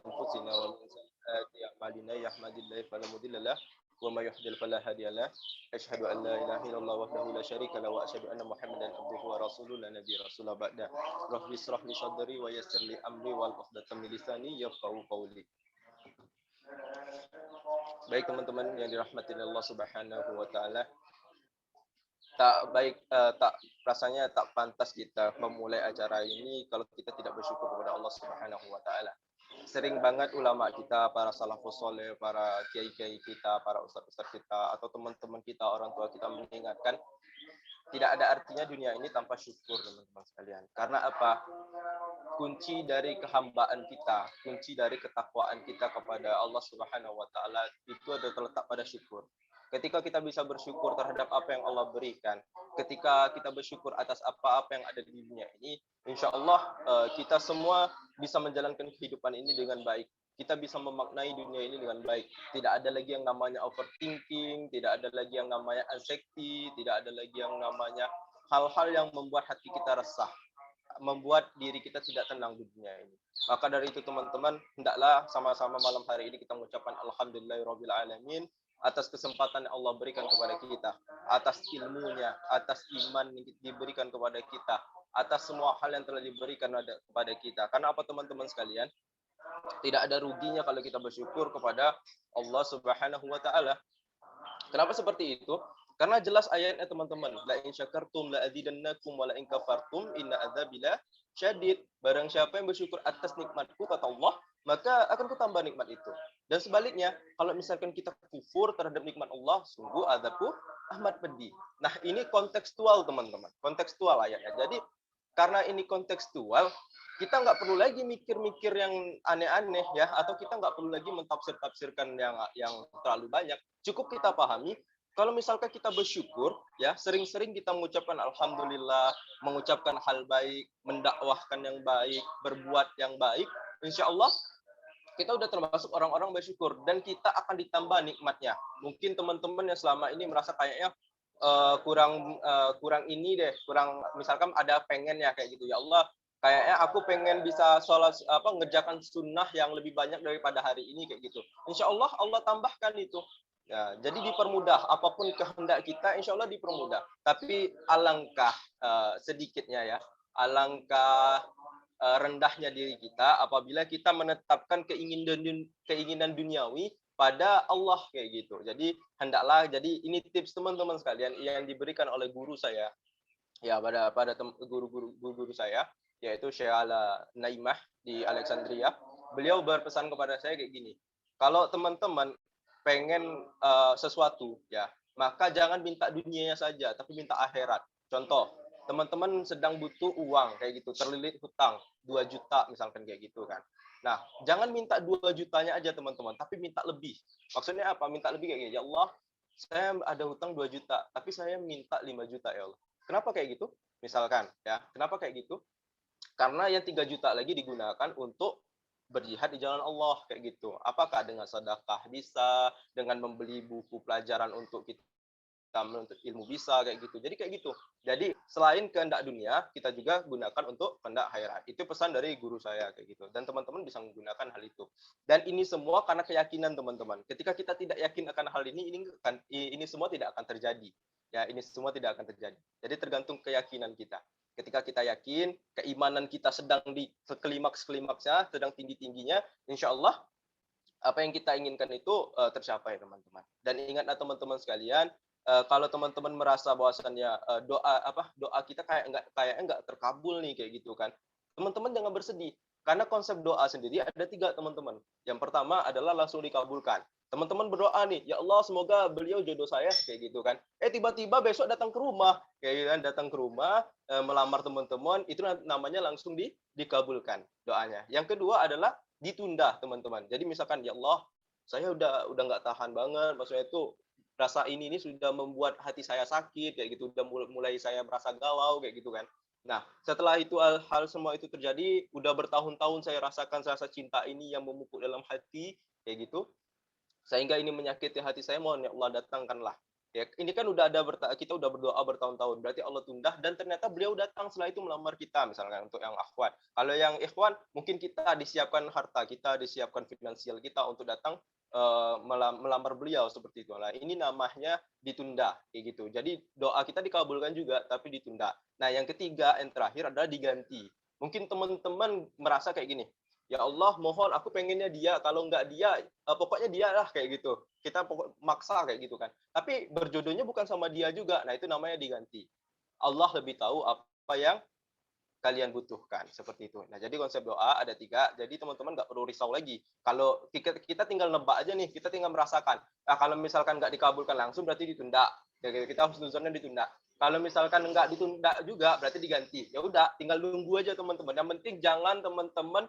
أنفسنا ومن سيئات أعمالنا يهده الله فلا مضل له وما يضلل فلا هادي له أشهد أن لا إله إلا الله وحده لا شريك له وأشهد أن محمدا عبده ورسوله لا نبي رسول بعده رب اشرح لي صدري ويسر لي أمري واحلل من lisani yafqahu qawli. Baik teman-teman yang dirahmati Allah Subhanahu wa taala. Rasanya tak pantas kita memulai acara ini kalau kita tidak bersyukur kepada Allah Subhanahu wa taala. Sering banget ulama kita, para salafus saleh, para kiai-kiai kita, para ustaz-ustaz kita atau teman-teman kita, orang tua kita mengingatkan tidak ada artinya dunia ini tanpa syukur, teman-teman sekalian. Karena apa? Kunci dari kehambaan kita, kunci dari ketakwaan kita kepada Allah Subhanahu wa taala itu ada terletak pada syukur. Ketika kita bisa bersyukur terhadap apa yang Allah berikan, ketika kita bersyukur atas apa-apa yang ada di dunia ini, insya Allah kita semua bisa menjalankan kehidupan ini dengan baik. Kita bisa memaknai dunia ini dengan baik. Tidak ada lagi yang namanya overthinking, tidak ada lagi yang namanya anxiety, tidak ada lagi yang namanya hal-hal yang membuat hati kita resah, membuat diri kita tidak tenang di dunia ini. Maka dari itu teman-teman, hendaklah sama-sama malam hari ini kita mengucapkan alhamdulillahirabbil alamin atas kesempatan yang Allah berikan kepada kita, atas ilmunya, atas iman yang diberikan kepada kita, atas semua hal yang telah diberikan kepada kita. Karena apa teman-teman sekalian? Tidak ada ruginya kalau kita bersyukur kepada Allah Subhanahu wa taala. Kenapa seperti itu? Karena jelas ayatnya teman-teman, la in syakartum la azidannakum wa la in kafartum inna adzabi syadid. Barang siapa yang bersyukur atas nikmatku kata Allah, maka akan kutambah nikmat itu. Dan sebaliknya, kalau misalkan kita kufur terhadap nikmat Allah, sungguh azabku amat pedih. Nah, ini kontekstual teman-teman, kontekstual ayatnya. Jadi karena ini kontekstual, kita nggak perlu lagi mikir-mikir yang aneh-aneh ya, atau kita nggak perlu lagi mentafsir-tafsirkan yang terlalu banyak. Cukup kita pahami kalau misalkan kita bersyukur, ya sering-sering kita mengucapkan alhamdulillah, mengucapkan hal baik, mendakwahkan yang baik, berbuat yang baik, insya Allah kita udah termasuk orang-orang bersyukur dan kita akan ditambah nikmatnya. Mungkin teman-teman yang selama ini merasa kayaknya kurang ini deh, kurang misalkan ada pengen ya kayak gitu, ya Allah, kayaknya aku pengen bisa sholat ngerjakan sunnah yang lebih banyak daripada hari ini kayak gitu. Insya Allah Allah tambahkan itu. Ya, jadi dipermudah apapun kehendak kita, insya Allah dipermudah. Tapi alangkah sedikitnya ya, alangkah rendahnya diri kita apabila kita menetapkan keinginan duniawi pada Allah kayak gitu. Jadi hendaklah, jadi ini tips teman-teman sekalian yang diberikan oleh guru saya ya, pada guru saya, yaitu Syekh Ala Naimah di Alexandria. Beliau berpesan kepada saya kayak gini, kalau teman-teman pengen sesuatu ya, maka jangan minta dunianya saja tapi minta akhirat. Contoh, teman-teman sedang butuh uang kayak gitu, terlilit hutang 2 juta misalkan kayak gitu kan. Nah, jangan minta 2 jutanya aja teman-teman, tapi minta lebih. Maksudnya apa? Minta lebih kayak gini, ya Allah, saya ada hutang 2 juta, tapi saya minta 5 juta ya Allah. Kenapa kayak gitu? Misalkan ya, kenapa kayak gitu? Karena yang 3 juta lagi digunakan untuk berjihad di jalan Allah kayak gitu. Apakah dengan sedekah bisa, dengan membeli buku pelajaran untuk kita menuntut ilmu bisa kayak gitu. Jadi kayak gitu. Jadi selain kehendak dunia, kita juga gunakan untuk kehendak akhirat. Itu pesan dari guru saya kayak gitu. Dan teman-teman bisa menggunakan hal itu. Dan ini semua karena keyakinan teman-teman. Ketika kita tidak yakin akan hal ini semua tidak akan terjadi. Ya, ini semua tidak akan terjadi. Jadi tergantung keyakinan kita. Ketika kita yakin, keimanan kita sedang di klimaks-klimaksnya, sedang tinggi-tingginya, insya Allah apa yang kita inginkan itu tercapai teman-teman. Dan ingatlah teman-teman sekalian, kalau teman-teman merasa bahwasannya doa kita kayaknya nggak terkabul nih kayak gitu kan, teman-teman jangan bersedih, karena konsep doa sendiri ada 3 teman-teman. Yang pertama adalah langsung dikabulkan. Teman-teman berdoa nih, ya Allah semoga beliau jodoh saya kayak gitu kan, tiba-tiba besok datang ke rumah kayak gitu kan, datang ke rumah melamar teman-teman, itu namanya langsung dikabulkan doanya. Yang kedua adalah ditunda teman-teman. Jadi misalkan, ya Allah saya udah nggak tahan banget, maksudnya itu rasa ini sudah membuat hati saya sakit kayak gitu, udah mulai saya merasa galau kayak gitu kan. Nah, setelah itu hal semua itu terjadi, udah bertahun-tahun saya rasakan rasa cinta ini yang memupuk dalam hati kayak gitu, sehingga ini menyakiti hati saya, mohon ya Allah datangkanlah Ya, ini kan udah ada kita udah berdoa bertahun-tahun, berarti Allah tunda dan ternyata beliau datang setelah itu melamar kita misalkan untuk yang akhwat. Kalau yang ikhwan mungkin kita disiapkan harta kita, disiapkan finansial kita untuk datang melamar beliau seperti itu. Nah, ini namanya ditunda kayak gitu. Jadi doa kita dikabulkan juga tapi ditunda. Nah, yang ketiga, yang terakhir adalah diganti. Mungkin teman-teman merasa kayak gini, ya Allah mohon aku pengennya dia, kalau enggak dia pokoknya dia lah kayak gitu. Kita maksa kayak gitu kan. Tapi berjodohnya bukan sama dia juga. Nah, itu namanya diganti. Allah lebih tahu apa yang kalian butuhkan seperti itu. Nah, jadi konsep doa ada 3. Jadi teman-teman nggak perlu risau lagi. Kalau kita tinggal nebak aja nih, kita tinggal merasakan. Nah, kalau misalkan nggak dikabulkan langsung berarti ditunda. Jadi kita husnuzonnya ditunda. Kalau misalkan nggak ditunda juga berarti diganti. Ya udah, tinggal nunggu aja teman-teman. Yang penting jangan teman-teman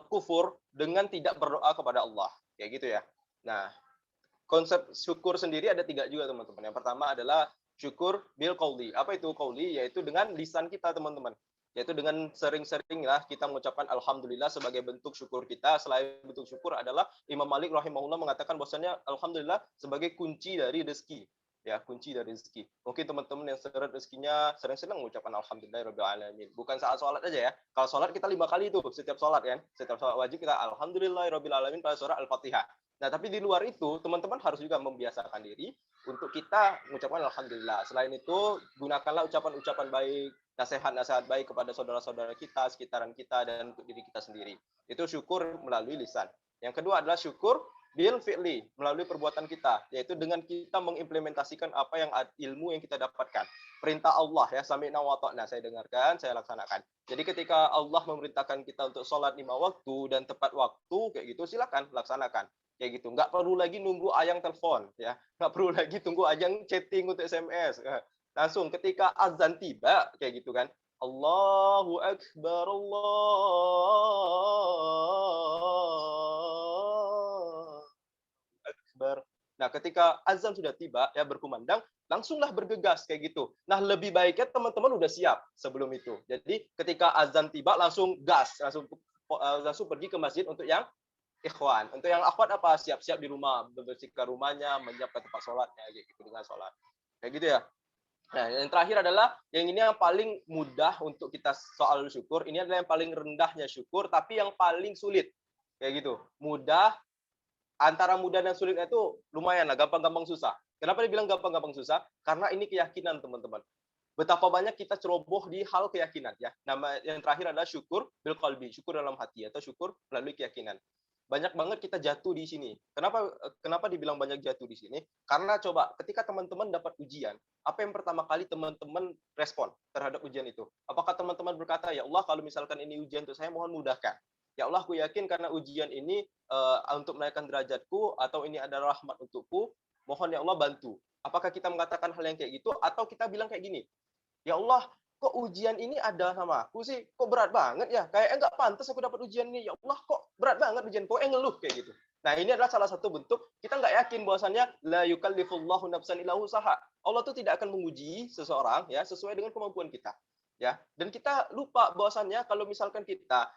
kufur dengan tidak berdoa kepada Allah. Kayak gitu ya. Nah, konsep syukur sendiri ada 3 juga teman-teman. Yang pertama adalah syukur bil qauli. Apa itu qauli? Yaitu dengan lisan kita teman-teman. Yaitu dengan sering-sering lah kita mengucapkan alhamdulillah sebagai bentuk syukur kita. Selain bentuk syukur adalah Imam Malik rahimahullah mengatakan bahwasanya alhamdulillah sebagai kunci dari rezeki. Ya, kunci dari rezeki. Mungkin teman-teman yang seret rezekinya sering-sering mengucapkan alhamdulillahirabbil alamin. Bukan saat sholat aja ya. Kalau sholat kita 5 kali itu setiap sholat kan. Setiap sholat wajib kita alhamdulillahirabbil alamin pada surah Al-Fatihah. Nah, tapi di luar itu, teman-teman harus juga membiasakan diri untuk kita mengucapkan alhamdulillah. Selain itu, gunakanlah ucapan-ucapan baik, nasihat-nasihat baik kepada saudara-saudara kita, sekitaran kita, dan untuk diri kita sendiri. Itu syukur melalui lisan. Yang kedua adalah syukur bil fi'li, melalui perbuatan kita, yaitu dengan kita mengimplementasikan apa yang ilmu yang kita dapatkan. Perintah Allah ya, sami'na wa ta'na, saya dengarkan, saya laksanakan. Jadi ketika Allah memerintahkan kita untuk sholat 5 waktu dan tepat waktu, kayak gitu, silakan laksanakan. Kayak gitu, nggak perlu lagi nunggu ayang telepon ya, nggak perlu lagi tunggu ayang chatting untuk SMS. Langsung ketika azan tiba kayak gitu kan, Allahu Akbar, Allah Akbar. Nah, ketika azan sudah tiba ya berkumandang, langsunglah bergegas kayak gitu. Nah, lebih baiknya teman-teman udah siap sebelum itu. Jadi ketika azan tiba langsung gas, langsung pergi ke masjid untuk yang ikhwan. Untuk yang akhwat apa? Siap-siap di rumah, membersihkan rumahnya, menyiapkan tempat sholatnya, gitu dengan sholat. Kayak gitu ya. Nah, yang terakhir adalah yang ini yang paling mudah untuk kita soal syukur. Ini adalah yang paling rendahnya syukur, tapi yang paling sulit. Kayak gitu. Mudah, antara mudah dan sulit itu lumayan lah, gampang-gampang susah. Kenapa dibilang gampang-gampang susah? Karena ini keyakinan teman-teman. Betapa banyak kita ceroboh di hal keyakinan ya. Nama yang terakhir adalah syukur bil qalbi, syukur dalam hati atau syukur melalui keyakinan. Banyak banget kita jatuh di sini. Kenapa dibilang banyak jatuh di sini? Karena coba ketika teman-teman dapat ujian, apa yang pertama kali teman-teman respon terhadap ujian itu? Apakah teman-teman berkata, "Ya Allah, kalau misalkan ini ujian untuk saya, mohon mudahkan." Ya Allah, aku yakin karena ujian ini untuk menaikkan derajatku atau ini adalah rahmat untukku, mohon ya Allah bantu. Apakah kita mengatakan hal yang kayak gitu atau kita bilang kayak gini, ya Allah, kok ujian ini ada sama aku sih? Kok berat banget ya? Kayaknya nggak pantas aku dapat ujian ini. Ya Allah, kok berat banget ujian? Kok ngeluh kayak gitu. Nah, ini adalah salah satu bentuk kita nggak yakin bahwasannya la yukallifullahu nafsan illa wusaha. Allah tuh tidak akan menguji seseorang ya sesuai dengan kemampuan kita. Ya, dan kita lupa bahwasannya kalau misalkan kita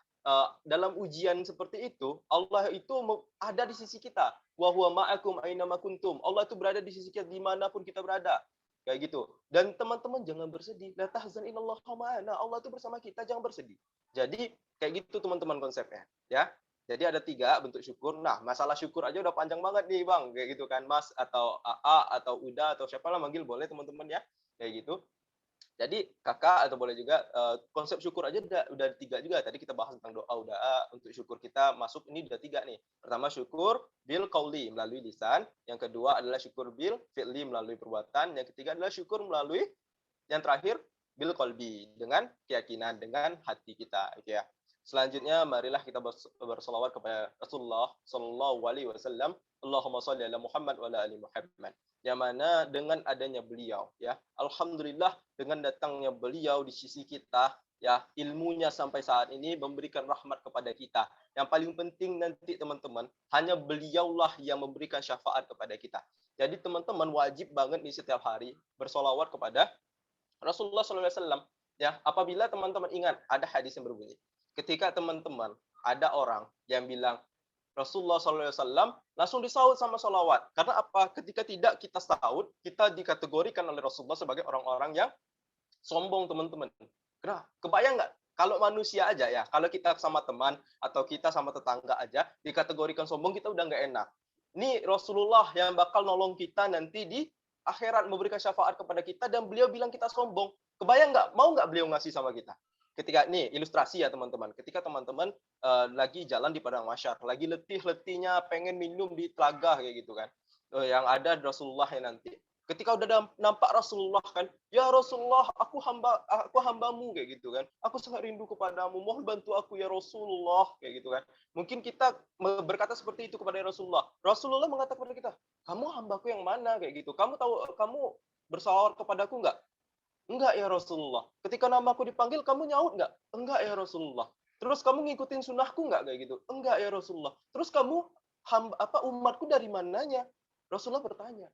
dalam ujian seperti itu, Allah itu ada di sisi kita. Wa huwa ma'akum aina ma kuntum. Allah itu berada di sisi kita dimanapun kita berada. Kayak gitu. Dan teman-teman jangan bersedih. La tahzan innallaha ma'ana. Allah itu bersama kita, jangan bersedih. Jadi kayak gitu teman-teman konsepnya, ya. Jadi ada 3 bentuk syukur. Nah, masalah syukur aja udah panjang banget nih, Bang. Kayak gitu kan, Mas atau AA atau Uda atau siapa lah manggil boleh teman-teman ya. Kayak gitu. Jadi kakak atau boleh juga konsep syukur aja udah 3 juga. Tadi kita bahas tentang doa udah untuk syukur kita masuk ini udah 3 nih. Pertama syukur bil qauli melalui lisan, yang kedua adalah syukur bil fi'li melalui perbuatan, yang ketiga adalah syukur melalui yang terakhir bil qalbi dengan keyakinan dengan hati kita gitu ya. Selanjutnya marilah kita bersolawat kepada Rasulullah sallallahu alaihi wasallam. Allahumma shalli ala Muhammad wa ala ali Muhammad. Yang mana dengan adanya beliau ya, alhamdulillah dengan datangnya beliau di sisi kita ya, ilmunya sampai saat ini memberikan rahmat kepada kita. Yang paling penting nanti teman-teman, hanya beliaulah yang memberikan syafaat kepada kita. Jadi teman-teman wajib banget nih setiap hari bersolawat kepada Rasulullah SAW. Ya, apabila teman-teman ingat ada hadis yang berbunyi, ketika teman-teman ada orang yang bilang, Rasulullah SAW langsung disaut sama sholawat. Karena apa? Ketika tidak kita saut, kita dikategorikan oleh Rasulullah sebagai orang-orang yang sombong, teman-teman. Nah, kebayang nggak? Kalau manusia aja ya, kalau kita sama teman atau kita sama tetangga aja dikategorikan sombong, kita udah nggak enak. Ini Rasulullah yang bakal nolong kita nanti di akhirat, memberikan syafaat kepada kita, dan beliau bilang kita sombong. Kebayang nggak? Mau nggak beliau ngasih sama kita? Ketika nih ilustrasi ya teman-teman, ketika teman-teman lagi jalan di padang mahsyar, lagi letih-letihnya pengen minum di telaga kayak gitu kan, yang ada Rasulullah yang nanti. Ketika udah nampak Rasulullah kan, ya Rasulullah, aku hambamu kayak gitu kan, aku sangat rindu kepadamu, mohon bantu aku ya Rasulullah kayak gitu kan. Mungkin kita berkata seperti itu kepada Rasulullah. Rasulullah mengatakan kepada kita, kamu hambaku yang mana kayak gitu? Kamu tahu, kamu bersalawat kepadaku nggak? Enggak ya Rasulullah. Ketika namaku dipanggil, kamu nyaut nggak? Enggak ya Rasulullah. Terus kamu ngikutin sunnahku nggak kayak gitu? Enggak ya Rasulullah. Terus kamu umatku dari mananya? Rasulullah bertanya.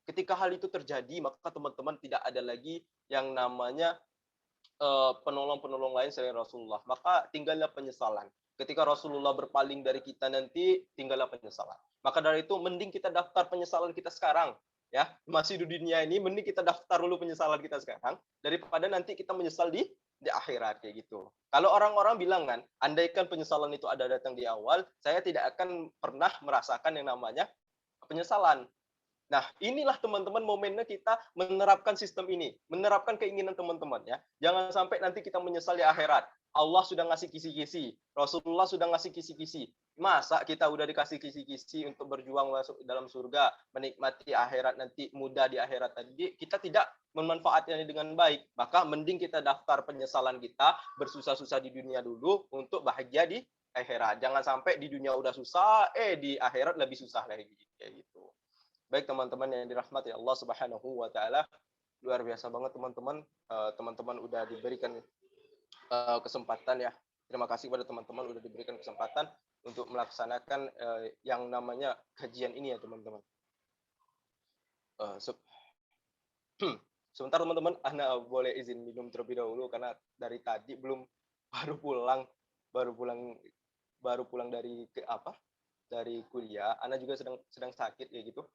Ketika hal itu terjadi, maka teman-teman tidak ada lagi yang namanya penolong-penolong lain selain Rasulullah. Maka tinggallah penyesalan. Ketika Rasulullah berpaling dari kita nanti, tinggallah penyesalan. Maka dari itu, mending kita daftar penyesalan kita sekarang. Ya, masih di dunia ini, mending kita daftar dulu penyesalan kita sekarang, daripada nanti kita menyesal di akhirat kayak gitu. Kalau orang-orang bilang kan, andaikan penyesalan itu ada datang di awal, saya tidak akan pernah merasakan yang namanya penyesalan. Nah, inilah teman-teman momennya kita menerapkan sistem ini, menerapkan keinginan teman-teman ya. Jangan sampai nanti kita menyesal di akhirat. Allah sudah ngasih kisi-kisi, Rasulullah sudah ngasih kisi-kisi. Masa kita udah dikasih kisi-kisi untuk berjuang masuk dalam surga, menikmati akhirat nanti, mudah di akhirat tadi, kita tidak memanfaatkannya dengan baik. Maka mending kita daftar penyesalan kita, bersusah-susah di dunia dulu untuk bahagia di akhirat. Jangan sampai di dunia udah susah, di akhirat lebih susah lagi kayak gitu. Baik teman-teman yang dirahmati Allah Subhanahu wa taala, luar biasa banget teman-teman. Teman-teman udah diberikan kesempatan ya. Terima kasih kepada teman-teman udah diberikan kesempatan untuk melaksanakan yang namanya kajian ini ya teman-teman. Sebentar teman-teman, Ana boleh izin minum terlebih dahulu karena dari tadi baru pulang dari dari kuliah. Ana juga sedang sakit ya gitu.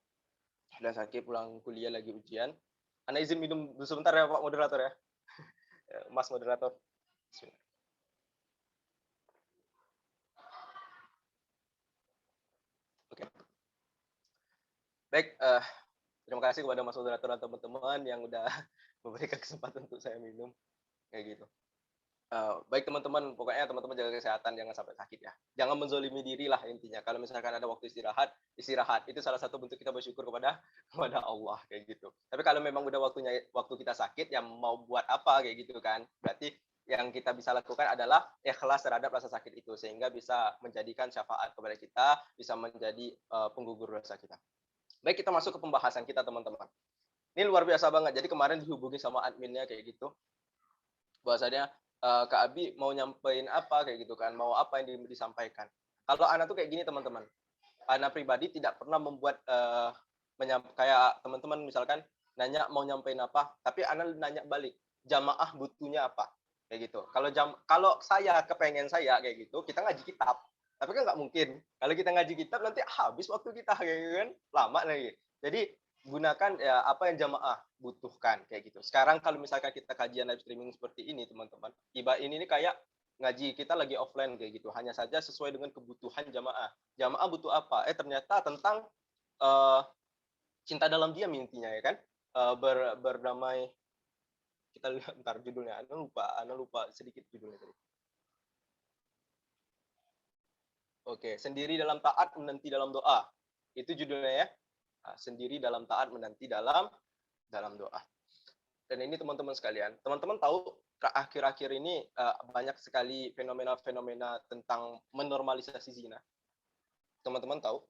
Sedang sakit, pulang kuliah lagi ujian. Ana izin minum sebentar ya Pak Moderator ya. Mas Moderator. Oke. Baik, terima kasih kepada Mas Moderator dan teman-teman yang udah memberikan kesempatan untuk saya minum kayak gitu. Baik teman-teman, pokoknya teman-teman jaga kesehatan, jangan sampai sakit ya. Jangan menzolimi diri lah intinya. Kalau misalkan ada waktu istirahat. Itu salah satu bentuk kita bersyukur kepada Allah kayak gitu. Tapi kalau memang udah waktu kita sakit, yang mau buat apa kayak gitu kan. Berarti yang kita bisa lakukan adalah ikhlas terhadap rasa sakit itu, sehingga bisa menjadikan syafaat kepada kita, bisa menjadi penggugur dosa kita. Baik, kita masuk ke pembahasan kita teman-teman. Ini luar biasa banget. Jadi kemarin dihubungi sama adminnya kayak gitu. Bahwasanya Kak Abi mau nyampein apa kayak gitu kan, mau apa yang disampaikan. Kalau Ana tuh kayak gini teman-teman, Ana pribadi tidak pernah membuat kayak teman-teman misalkan nanya mau nyampein apa, tapi Ana nanya balik, jamaah butuhnya apa kayak gitu. Kalau saya kepengen saya kayak gitu, kita ngaji kitab, tapi kan nggak mungkin. Kalau kita ngaji kitab nanti habis waktu kita kayak gitu kan, lama lagi. Jadi gunakan ya apa yang jamaah butuhkan kayak gitu. Sekarang kalau misalkan kita kajian live streaming seperti ini teman-teman, ini kayak ngaji kita lagi offline kayak gitu. Hanya saja sesuai dengan kebutuhan jamaah. Jamaah butuh apa? Ternyata tentang cinta dalam diam intinya ya kan. Berdamai. Kita lihat ntar judulnya. Ana lupa sedikit judulnya tadi. Oke, sendiri dalam taat menanti dalam doa. Itu judulnya ya. Sendiri dalam taat menanti dalam doa. Dan ini teman-teman sekalian, teman-teman tahu akhir-akhir ini banyak sekali fenomena-fenomena tentang menormalisasi zina. Teman-teman tahu?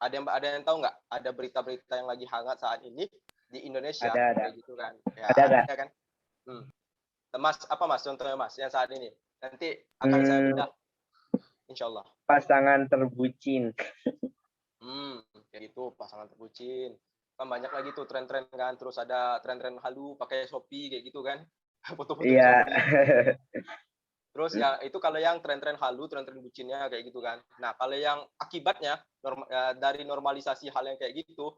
Ada yang tahu nggak? Ada berita-berita yang lagi hangat saat ini di Indonesia ada. kayak gitu kan? Ya, ada kan? Mas, apa Mas contohnya Mas yang saat ini? Nanti akan saya bedah. Insya Allah. Pasangan terbucin. Kayak gitu, pasangan terbucin. Kan banyak lagi tuh tren-tren kan, terus ada tren-tren halu pakai Shopee kayak gitu kan. Foto-foto di Shopee. Terus ya itu kalau yang tren-tren halu, tren-tren bucinnya kayak gitu kan. Nah, kalau yang akibatnya dari normalisasi hal yang kayak gitu,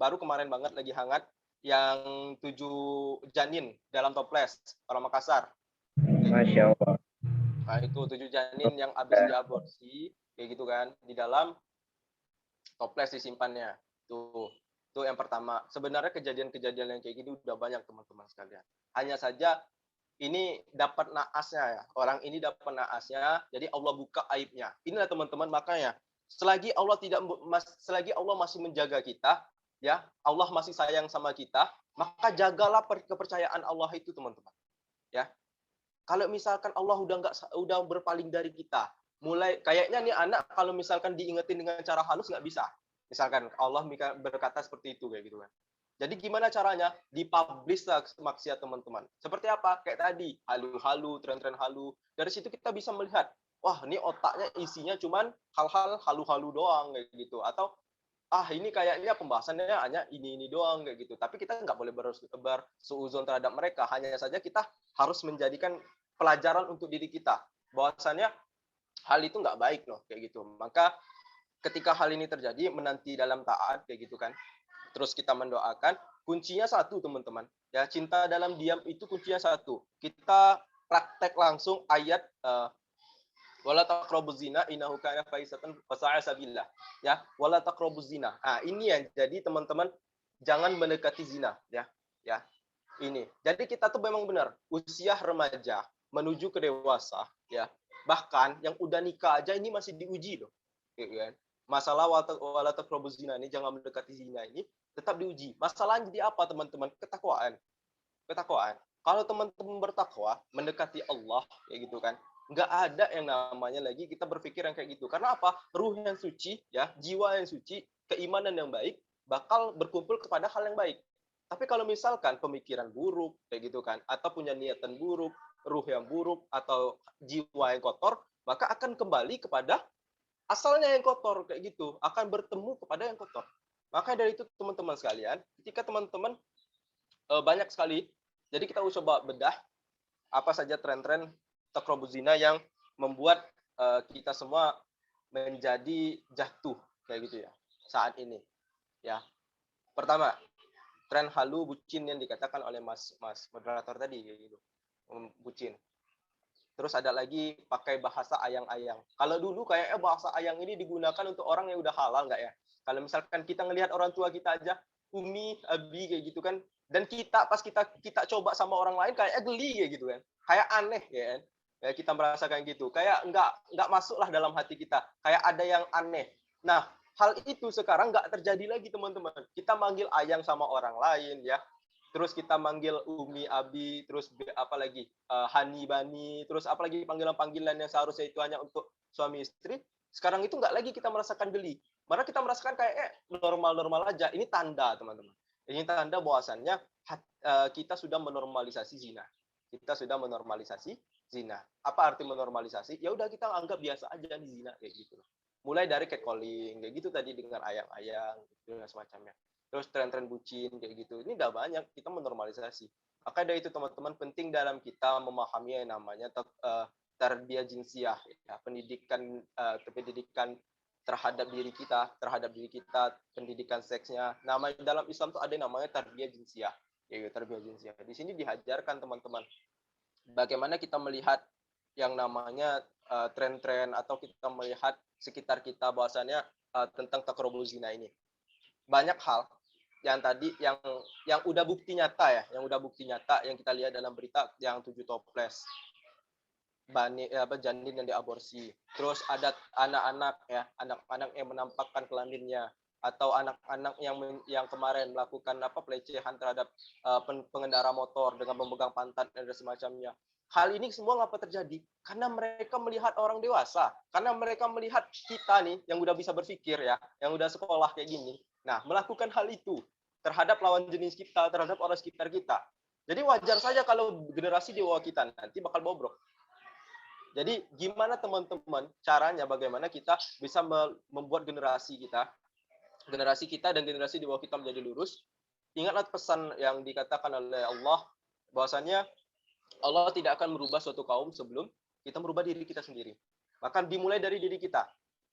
baru kemarin banget lagi hangat yang 7 janin dalam toples orang Makassar kayak gitu. Masya Allah. Nah, itu 7 janin yang habis diaborsi kayak gitu kan di dalam toples disimpannya. Itu yang pertama. Sebenarnya kejadian-kejadian yang kayak gini udah banyak teman-teman sekalian. Hanya saja ini dapat naasnya ya. Orang ini dapat naasnya, jadi Allah buka aibnya. Inilah teman-teman, makanya selagi Allah masih menjaga kita, ya, Allah masih sayang sama kita, maka jagalah kepercayaan Allah itu, teman-teman. Ya. Kalau misalkan Allah udah berpaling dari kita, mulai kayaknya nih anak kalau misalkan diingetin dengan cara halus nggak bisa. Misalkan Allah berkata seperti itu kayak gitu kan. Jadi gimana caranya? Dipublish lah maksiat teman-teman. Seperti apa? Kayak tadi, halu-halu, tren-tren halu. Dari situ kita bisa melihat, wah ini otaknya isinya cuman hal-hal halu-halu doang kayak gitu. Atau ini kayaknya pembahasannya hanya ini doang kayak gitu. Tapi kita nggak boleh bersuuzon terhadap mereka. Hanya saja kita harus menjadikan pelajaran untuk diri kita. Bahwasannya hal itu nggak baik loh kayak gitu. Maka ketika hal ini terjadi, menanti dalam taat kayak gitu kan. Terus kita mendoakan, kuncinya satu teman-teman. Ya, cinta dalam diam itu kuncinya satu. Kita praktek langsung ayat wala taqrabuz zina innahu kana fahisatan wa sa'a sabillah. Ya, wala taqrabuz zina. Ini yang jadi teman-teman jangan mendekati zina ya. Ya. Ini. Jadi kita tuh memang benar usia remaja menuju ke dewasa ya. Bahkan yang udah nikah aja ini masih diuji loh. Ya kan? Masalah wala taqrabuz zina ini jangan mendekati zina ini tetap diuji. Masalahnya jadi apa teman-teman? Ketakwaan. Ketakwaan. Kalau teman-teman bertakwa mendekati Allah kayak gitu kan, nggak ada yang namanya lagi kita berpikir yang kayak gitu. Karena apa? Ruh yang suci, ya, jiwa yang suci, keimanan yang baik, bakal berkumpul kepada hal yang baik. Tapi kalau misalkan pemikiran buruk, kayak gitu kan, atau punya niatan buruk, ruh yang buruk, atau jiwa yang kotor, maka akan kembali kepada asalnya yang kotor, kayak gitu. Akan bertemu kepada yang kotor. Maka dari itu teman-teman sekalian, ketika teman-teman banyak sekali, jadi kita coba bedah apa saja tren-tren takrobuz zina yang membuat kita semua menjadi jatuh kayak gitu ya saat ini ya. Pertama, tren halu bucin yang dikatakan oleh mas moderator tadi kayak gitu, bucin. Terus ada lagi pakai bahasa ayang-ayang. Kalau dulu kayaknya bahasa ayang ini digunakan untuk orang yang udah halal nggak ya? Kalau misalkan kita ngelihat orang tua kita aja, umi, abi kayak gitu kan, dan pas kita coba sama orang lain kayaknya geli kayak gitu kan, kayak aneh ya kan? Ya, kita merasakan gitu, kayak nggak masuklah dalam hati kita, kayak ada yang aneh. Nah, hal itu sekarang nggak terjadi lagi teman-teman. Kita manggil ayang sama orang lain ya, terus kita manggil umi, abi, terus apa lagi hani, bani, terus apa lagi panggilan-panggilan yang seharusnya itu hanya untuk suami istri. Sekarang itu nggak lagi kita merasakan geli, malah kita merasakan kayak normal-normal aja. Ini tanda teman-teman. Ini tanda bahwasannya kita sudah menormalisasi zina. Kita sudah menormalisasi zina. Apa arti menormalisasi? Ya udah kita anggap biasa aja nih zina kayak gitu. Mulai dari catcalling kayak gitu tadi dengan ayang-ayang gitu dan semacamnya. Terus tren-tren bucin kayak gitu. Ini udah banyak, kita menormalisasi. Maka dari itu teman-teman penting dalam kita memahami yang namanya tarbiyah jinsiah, ya, pendidikan terhadap diri kita, pendidikan seksnya. Nama dalam Islam tuh ada yang namanya tarbiyah jinsiah, yaitu tarbiyah jinsiah. Di sini diajarkan teman-teman bagaimana kita melihat yang namanya tren-tren atau kita melihat sekitar kita bahwasannya tentang takrobuz zina ini. Banyak hal yang tadi yang udah bukti nyata ya, yang kita lihat dalam berita yang 7 toples janin yang diaborsi. Terus ada anak-anak ya, anak-anak yang menampakkan kelaminnya, atau anak-anak yang kemarin melakukan pelecehan terhadap pengendara motor dengan memegang pantat dan semacamnya. Hal ini semua ngapa terjadi? Karena mereka melihat orang dewasa, karena mereka melihat kita nih yang udah bisa berpikir ya, yang udah sekolah kayak gini. Nah, melakukan hal itu terhadap lawan jenis kita, terhadap orang sekitar kita. Jadi wajar saja kalau generasi di bawah kita nanti bakal bobrok. Jadi gimana teman-teman caranya bagaimana kita bisa membuat generasi kita dan generasi di bawah kita menjadi lurus. Ingatlah pesan yang dikatakan oleh Allah bahwasanya Allah tidak akan merubah suatu kaum sebelum kita merubah diri kita sendiri. Bahkan dimulai dari diri kita.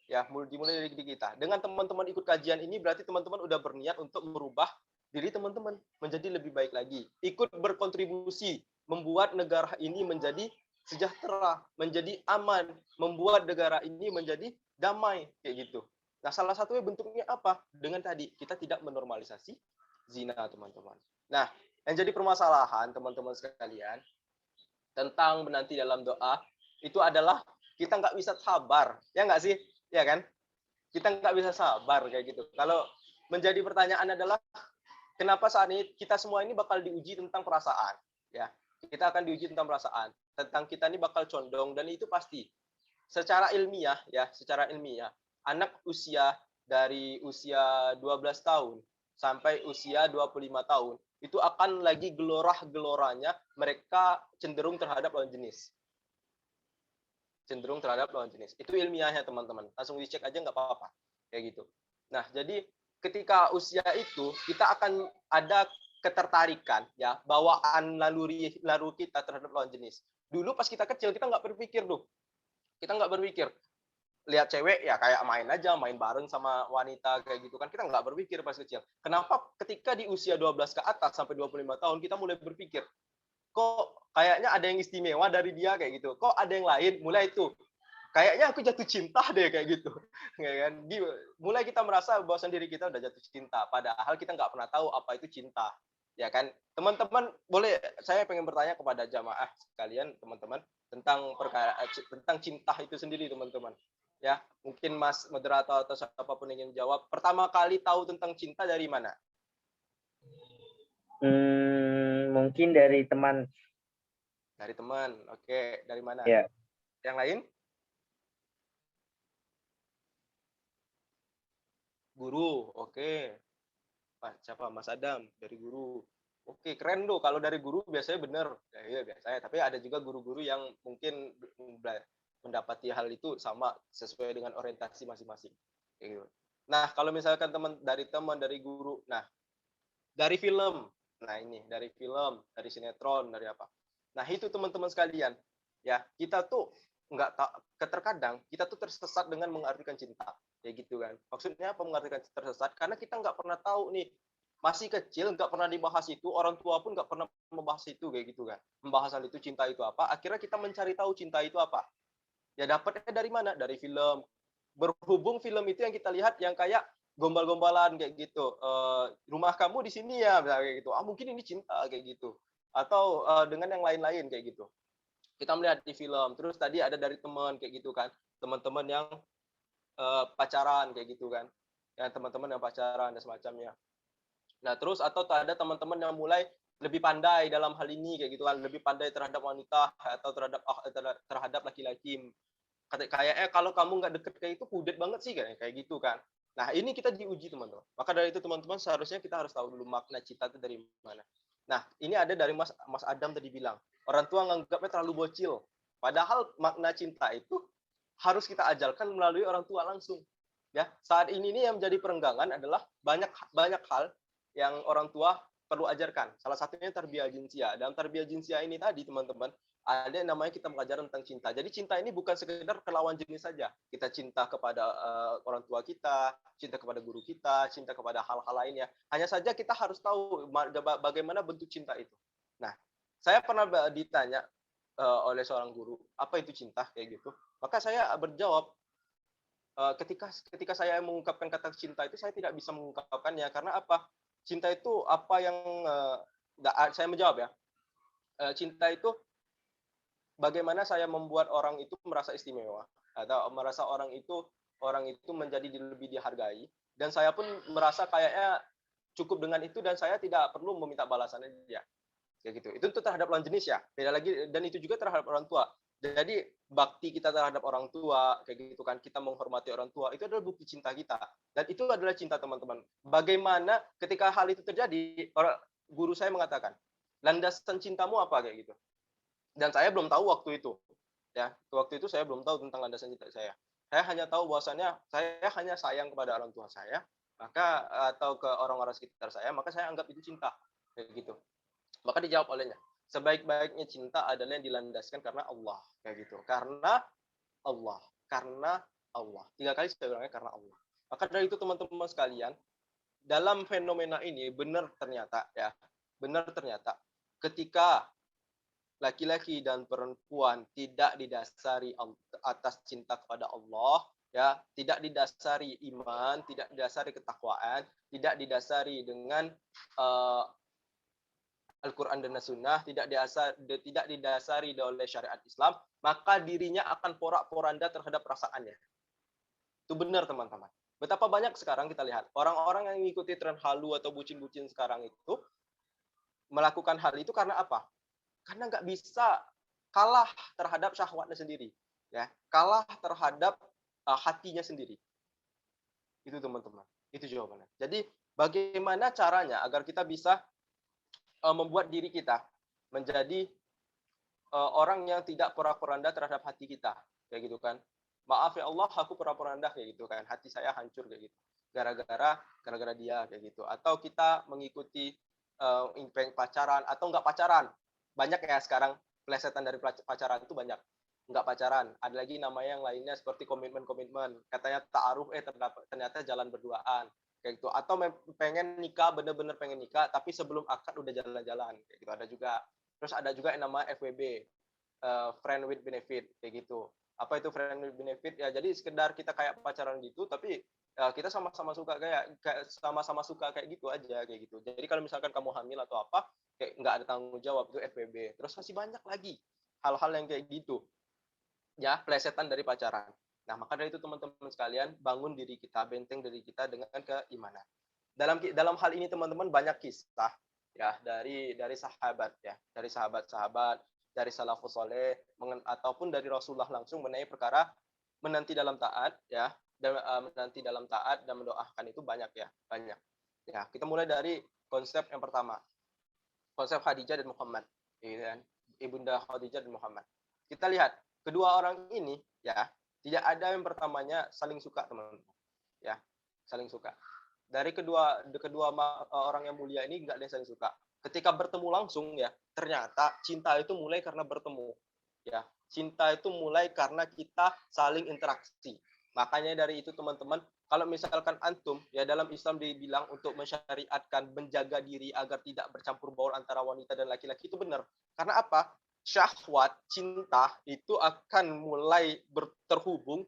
Ya, dimulai dari diri kita. Dengan teman-teman ikut kajian ini berarti teman-teman udah berniat untuk merubah diri teman-teman menjadi lebih baik lagi. Ikut berkontribusi membuat negara ini menjadi sejahtera, menjadi aman, membuat negara ini menjadi damai kayak gitu. Nah, salah satunya bentuknya apa? Dengan tadi kita tidak menormalisasi zina, teman-teman. Nah, yang jadi permasalahan teman-teman sekalian tentang menanti dalam doa itu adalah kita nggak bisa sabar, ya nggak sih? Ya kan? Kita nggak bisa sabar kayak gitu. Kalau menjadi pertanyaan adalah kenapa saat ini kita semua ini bakal diuji tentang perasaan, ya. Kita akan diuji tentang perasaan, tentang kita ini bakal condong dan itu pasti. Secara ilmiah ya, secara ilmiah, anak dari usia 12 tahun sampai usia 25 tahun itu akan lagi gelorah-geloranya mereka cenderung terhadap lawan jenis. Cenderung terhadap lawan jenis. Itu ilmiahnya, teman-teman. Langsung dicek aja nggak apa-apa. Kayak gitu. Nah, jadi ketika usia itu kita akan ada ketertarikan ya, bawaan naluri kita terhadap lawan jenis. Dulu pas kita kecil kita nggak berpikir tuh. Kita nggak berpikir lihat cewek ya kayak main aja, main bareng sama wanita kayak gitu kan. Kita nggak berpikir pas kecil. Kenapa ketika di usia 12 ke atas sampai 25 tahun kita mulai berpikir, kok kayaknya ada yang istimewa dari dia kayak gitu. Kok ada yang lain? Mulai itu. Kayaknya aku jatuh cinta deh kayak gitu. Kan? Mulai kita merasa bahwa sendiri kita udah jatuh cinta padahal kita nggak pernah tahu apa itu cinta. Ya kan? Teman-teman, boleh saya pengen bertanya kepada jamaah sekalian, teman-teman, tentang cinta itu sendiri, teman-teman. Ya, mungkin Mas moderator atau siapapun yang ingin jawab, pertama kali tahu tentang cinta dari mana? Mungkin dari teman. Dari teman. Oke, dari mana? Ya. Yang lain? Guru. Oke. Siapa? Mas Adam dari guru. Oke, keren loh. Kalau dari guru biasanya benar. Ya, iya biasanya. Tapi ada juga guru-guru yang mungkin mendapati hal itu sama sesuai dengan orientasi masing-masing. Nah, kalau misalkan dari guru. Nah, dari film. Nah, ini dari film, dari sinetron, dari apa. Nah, itu teman-teman sekalian. Ya, kita tuh terkadang kita tuh tersesat dengan mengartikan cinta. Ya gitu kan. Maksudnya apa mengartikan tersesat? Karena kita nggak pernah tahu nih, masih kecil nggak pernah dibahas itu, orang tua pun nggak pernah membahas itu kayak gitu kan. Pembahasan itu cinta itu apa? Akhirnya kita mencari tahu cinta itu apa. Ya dapatnya dari mana? Dari film. Berhubung film itu yang kita lihat yang kayak gombal-gombalan kayak gitu. Rumah kamu di sini ya, misalnya kayak gitu. Mungkin ini cinta kayak gitu. Atau dengan yang lain-lain kayak gitu. Kita melihat di film. Terus tadi ada dari teman kayak gitu kan. Teman-teman yang pacaran kayak gitu kan. Ya, teman-teman yang pacaran dan semacamnya. Nah, terus atau ada teman-teman yang mulai lebih pandai dalam hal ini kayak gitu kan, lebih pandai terhadap wanita atau terhadap laki-laki. Kayaknya kalau kamu nggak deket kayak itu kudet banget sih kayak gitu kan. Nah, ini kita diuji, teman-teman. Maka dari itu teman-teman seharusnya kita harus tahu dulu makna cinta itu dari mana. Nah, ini ada dari Mas Adam tadi bilang, orang tua nganggapnya terlalu bocil. Padahal makna cinta itu harus kita ajarkan melalui orang tua langsung. Ya, saat ini yang menjadi perenggangan adalah banyak hal yang orang tua perlu ajarkan. Salah satunya tarbiyah jinsia. Dalam tarbiyah jinsia ini tadi, teman-teman, ada yang namanya kita mengajar tentang cinta. Jadi cinta ini bukan sekedar ke lawan jenis saja. Kita cinta kepada orang tua kita, cinta kepada guru kita, cinta kepada hal-hal lainnya. Hanya saja kita harus tahu bagaimana bentuk cinta itu. Nah, saya pernah ditanya oleh seorang guru, apa itu cinta kayak gitu. Maka saya berjawab, ketika saya mengungkapkan kata cinta itu saya tidak bisa mengungkapkannya karena apa? Cinta itu apa yang saya menjawab ya. Cinta itu bagaimana saya membuat orang itu merasa istimewa atau merasa orang itu menjadi lebih dihargai dan saya pun merasa kayaknya cukup dengan itu dan saya tidak perlu meminta balasannya dia. Kayak gitu. Itu terhadap lawan jenis ya. Beda lagi dan itu juga terhadap orang tua. Jadi bakti kita terhadap orang tua kayak gitu kan, kita menghormati orang tua itu adalah bukti cinta kita dan itu adalah cinta, teman-teman. Bagaimana ketika hal itu terjadi, guru saya mengatakan, landasan cintamu apa kayak gitu. Dan saya belum tahu waktu itu. Ya, waktu itu saya belum tahu tentang landasan cinta saya. Saya hanya tahu bahwasannya saya hanya sayang kepada orang tua saya, atau ke orang-orang sekitar saya, maka saya anggap itu cinta kayak gitu. Maka dijawab olehnya, sebaik-baiknya cinta adalah yang dilandaskan karena Allah, kayak gitu. Karena Allah, karena Allah. 3 kali saya bilangnya karena Allah. Maka dari itu teman-teman sekalian, dalam fenomena ini benar ternyata ya, benar ternyata ketika laki-laki dan perempuan tidak didasari atas cinta kepada Allah, ya, tidak didasari iman, tidak didasari ketakwaan, tidak didasari dengan Al-Quran dan Sunnah, tidak didasari oleh syariat Islam, maka dirinya akan porak-poranda terhadap perasaannya. Itu benar teman-teman. Betapa banyak sekarang kita lihat orang-orang yang mengikuti tren halu atau bucin-bucin sekarang itu melakukan hal itu karena apa? Karena nggak bisa kalah terhadap syahwatnya sendiri, ya, kalah terhadap hatinya sendiri. Itu teman-teman, itu jawabannya. Jadi bagaimana caranya agar kita bisa membuat diri kita menjadi orang yang tidak porak-poranda terhadap hati kita, kayak gitu kan? Maaf ya Allah, aku porak-poranda kayak gitu kan, hati saya hancur kayak gitu, gara-gara dia kayak gitu. Atau kita mengikuti pacaran atau nggak pacaran. Banyak ya sekarang plesetan dari pacaran itu banyak. Nggak pacaran. Ada lagi namanya yang lainnya seperti komitmen. Katanya ta'aruf, ternyata jalan berduaan. Kayak gitu. Atau pengen nikah, bener-bener pengen nikah, tapi sebelum akad udah jalan-jalan. Kayak gitu. Ada juga. Terus ada juga yang namanya FWB. Friend with benefit. Kayak gitu. Apa itu friend with benefit? Ya jadi sekedar kita kayak pacaran gitu, tapi kita sama-sama suka kayak sama-sama suka kayak gitu aja kayak gitu. Jadi kalau misalkan kamu hamil atau apa, kayak nggak ada tanggung jawab, itu FWB. Terus masih banyak lagi hal-hal yang kayak gitu, ya, plesetan dari pacaran. Nah, maka dari itu teman-teman sekalian, bangun diri kita, benteng diri kita dengan keimanan. Dalam hal ini teman-teman banyak kisah ya dari sahabat ya, dari sahabat-sahabat, dari salafus soleh ataupun dari Rasulullah langsung mengenai perkara menanti dalam taat ya, dan menanti dalam taat dan mendoakan itu banyak ya, banyak. Ya, kita mulai dari konsep yang pertama. Konsep Khadijah dan Muhammad, ya, Ibunda Khadijah dan Muhammad. Kita lihat kedua orang ini ya, tidak ada yang pertamanya saling suka teman-teman. Ya, saling suka. Dari kedua orang yang mulia ini nggak ada yang saling suka. Ketika bertemu langsung ya, ternyata cinta itu mulai karena bertemu. Ya, cinta itu mulai karena kita saling interaksi. Makanya dari itu teman-teman, kalau misalkan antum ya dalam Islam dibilang untuk mensyariatkan menjaga diri agar tidak bercampur baur antara wanita dan laki-laki, itu benar. Karena apa? Syahwat, cinta itu akan mulai terhubung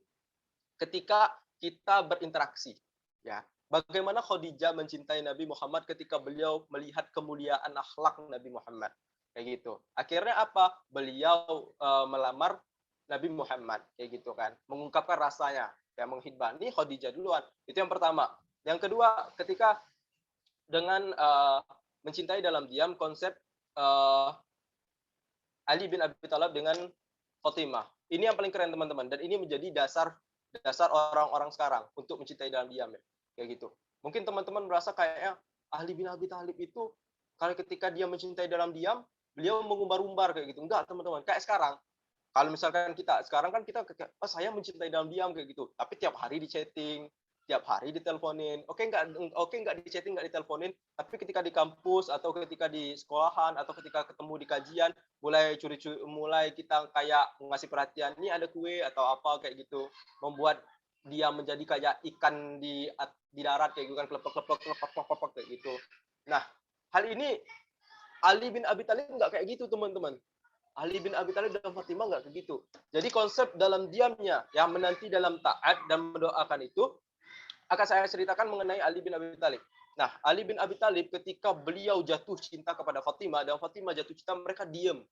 ketika kita berinteraksi. Ya, bagaimana Khadijah mencintai Nabi Muhammad ketika beliau melihat kemuliaan akhlak Nabi Muhammad, kayak gitu. Akhirnya apa? Beliau melamar Nabi Muhammad, kayak gitu kan, mengungkapkan rasanya, ya, menghidbani Khadijah duluan. Itu yang pertama. Yang kedua, ketika dengan mencintai dalam diam, konsep Ali bin Abi Thalib dengan Fatimah. Ini yang paling keren teman-teman, dan ini menjadi dasar orang-orang sekarang untuk mencintai dalam diam ya, kayak gitu. Mungkin teman-teman merasa kayaknya Ali bin Abi Thalib itu kalau ketika dia mencintai dalam diam, beliau mengumbar-umbar kayak gitu. Enggak teman-teman, kayak sekarang. Kalau misalkan sekarang kan kita saya mencintai dalam diam kayak gitu, tapi tiap hari di chatting, tiap hari diteleponin. Oke nggak di chatting, nggak diteleponin, tapi ketika di kampus atau ketika di sekolahan atau ketika ketemu di kajian, mulai kita kayak ngasih perhatian, ini ada kue atau apa kayak gitu, membuat dia menjadi kayak ikan di darat kayak gitu kan, klepek kayak gitu. Nah, hal ini Ali bin Abi Thalib nggak kayak gitu teman-teman. Ali bin Abi Thalib dan Fatimah nggak kayak gitu. Jadi konsep dalam diamnya yang menanti dalam taat dan mendoakan itu akan saya ceritakan mengenai Ali bin Abi Thalib. Nah, Ali bin Abi Thalib ketika beliau jatuh cinta kepada Fatimah dan Fatimah jatuh cinta, mereka diam.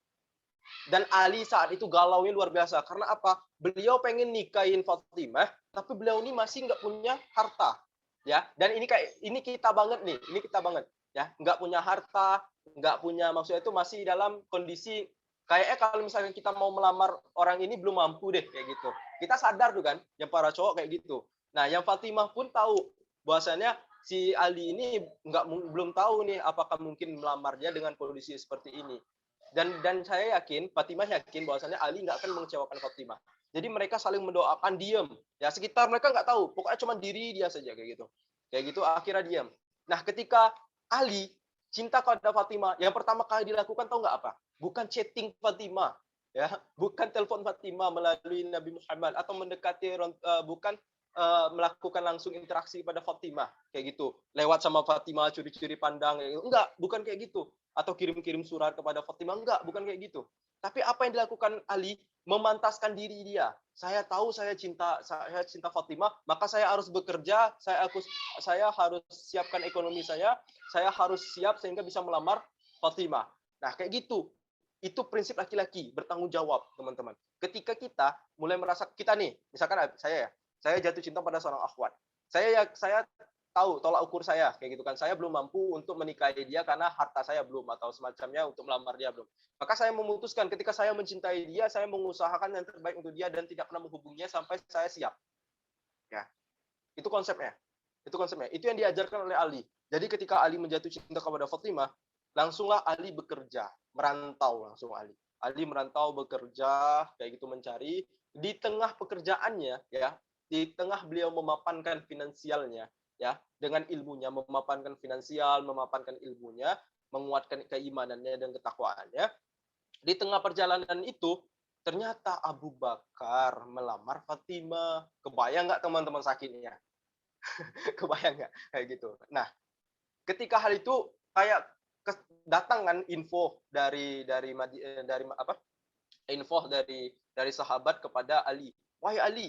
Dan Ali saat itu galaunya luar biasa. Karena apa? Beliau pengen nikahin Fatimah, tapi beliau ini masih nggak punya harta. Ya, dan ini kita banget nih, ini kita banget. Ya, nggak punya harta, nggak punya, maksudnya itu masih dalam kondisi kayaknya kalau misalnya kita mau melamar orang ini belum mampu deh kayak gitu. Kita sadar tuh kan, yang para cowok kayak gitu. Nah, yang Fatimah pun tahu bahwasannya si Ali ini belum tahu nih apakah mungkin melamarnya dengan kondisi seperti ini. Dan saya yakin, Fatimah yakin bahwasannya Ali nggak akan mengecewakan Fatimah. Jadi mereka saling mendoakan diam. Ya, sekitar mereka nggak tahu, pokoknya cuma diri dia saja kayak gitu. Kayak gitu akhirnya diam. Nah, ketika Ali cinta kepada Fatimah, yang pertama kali dilakukan tahu nggak apa? bukan chatting Fatimah, ya, bukan telepon Fatimah melalui Nabi Muhammad atau mendekati bukan melakukan langsung interaksi pada Fatimah kayak gitu. Lewat sama Fatimah curi-curi pandang kayak gitu. Enggak, bukan kayak gitu. Atau kirim-kirim surat kepada Fatimah, enggak, bukan kayak gitu. Tapi apa yang dilakukan Ali memantaskan diri dia. Saya tahu saya cinta Fatimah, maka saya harus bekerja, saya harus siapkan ekonomi saya harus siap sehingga bisa melamar Fatimah. Nah, kayak gitu. Itu prinsip laki-laki, bertanggung jawab, teman-teman. Ketika kita mulai merasa kita nih, misalkan saya jatuh cinta pada seorang akhwat. Saya tahu tolak ukur saya kayak gitu kan. Saya belum mampu untuk menikahi dia karena harta saya belum atau semacamnya untuk melamar dia belum. Maka saya memutuskan ketika saya mencintai dia, saya mengusahakan yang terbaik untuk dia dan tidak pernah menghubunginya sampai saya siap. Ya, itu konsepnya. Itu konsepnya. Itu yang diajarkan oleh Ali. Jadi ketika Ali menjatuh cinta kepada Fatimah, langsunglah Ali bekerja, merantau langsung Ali. Ali merantau bekerja kayak gitu mencari di tengah pekerjaannya ya, di tengah beliau memapankan finansialnya ya, dengan ilmunya memapankan finansial, memapankan ilmunya, menguatkan keimanannya dan ketakwaannya. Di tengah perjalanan itu ternyata Abu Bakar melamar Fatimah. Kebayang nggak teman-teman sakitnya? Kebayang nggak kayak gitu? Nah, ketika hal itu kayak datang kan info dari apa? Info dari sahabat kepada Ali. Wahai Ali,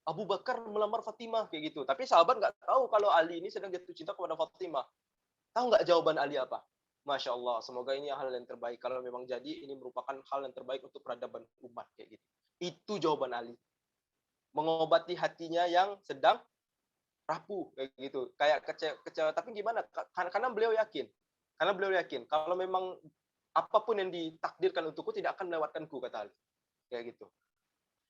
Abu Bakar melamar Fatimah kayak gitu. Tapi sahabat nggak tahu kalau Ali ini sedang jatuh cinta kepada Fatimah. Tahu nggak jawaban Ali apa? Masya Allah, semoga ini hal yang terbaik. Kalau memang jadi, ini merupakan hal yang terbaik untuk peradaban umat kayak gitu. Itu jawaban Ali. Mengobati hatinya yang sedang rapuh kayak gitu, kayak kecewa. Tapi gimana? Karena beliau yakin kalau memang apapun yang ditakdirkan untukku tidak akan melewatkanku, kata Ali. Kayak gitu.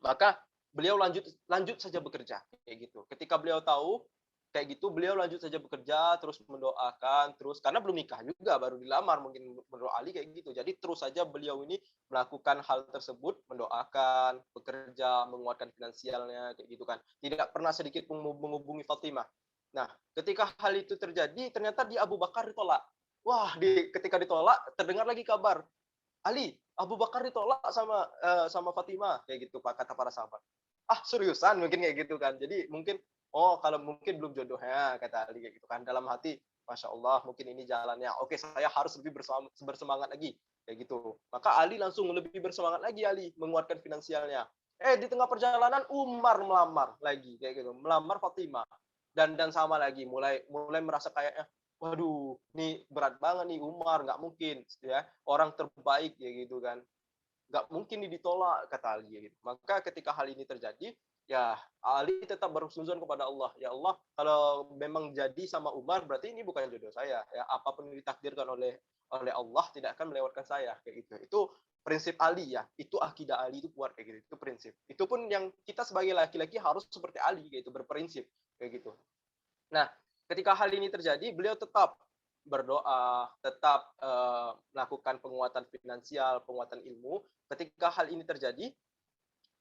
Maka beliau lanjut saja bekerja kayak gitu. Ketika beliau tahu kayak gitu, beliau lanjut saja bekerja, terus mendoakan, terus karena belum nikah juga, baru dilamar mungkin menurut Ali kayak gitu. Jadi terus saja beliau ini melakukan hal tersebut, mendoakan, bekerja, menguatkan finansialnya kayak gitu kan. Tidak pernah sedikit pun menghubungi Fatimah. Nah, ketika hal itu terjadi, ternyata di Abu Bakar ditolak. Wah, ketika ditolak, terdengar lagi kabar, Ali, Abu Bakar ditolak sama Fatimah kayak gitu Pak, kata para sahabat. Ah, seriusan mungkin kayak gitu kan. Jadi mungkin kalau mungkin belum jodohnya kata Ali kayak gitu kan. Dalam hati, Masya Allah mungkin ini jalannya. Oke, saya harus lebih bersemangat lagi kayak gitu. Maka Ali langsung lebih bersemangat lagi, Ali menguatkan finansialnya. Di tengah perjalanan Umar melamar lagi kayak gitu, melamar Fatimah. Dan sama lagi mulai merasa kayaknya, waduh, ini berat banget nih Umar, nggak mungkin ya, orang terbaik ya gitu kan, nggak mungkin nih ditolak, kata Ali ya gitu. Maka ketika hal ini terjadi, ya Ali tetap berhusnuzon kepada Allah. Ya Allah, kalau memang jadi sama Umar, berarti ini bukan jodoh saya. Ya apapun yang ditakdirkan oleh Allah tidak akan melewatkan saya kayak gitu. Itu prinsip Ali ya. Itu akidah Ali itu kuat kayak gitu. Itu prinsip. Itu pun yang kita sebagai laki-laki harus seperti Ali gitu, berprinsip kayak gitu. Nah, ketika hal ini terjadi, beliau tetap berdoa, tetap melakukan penguatan finansial, penguatan ilmu. Ketika hal ini terjadi,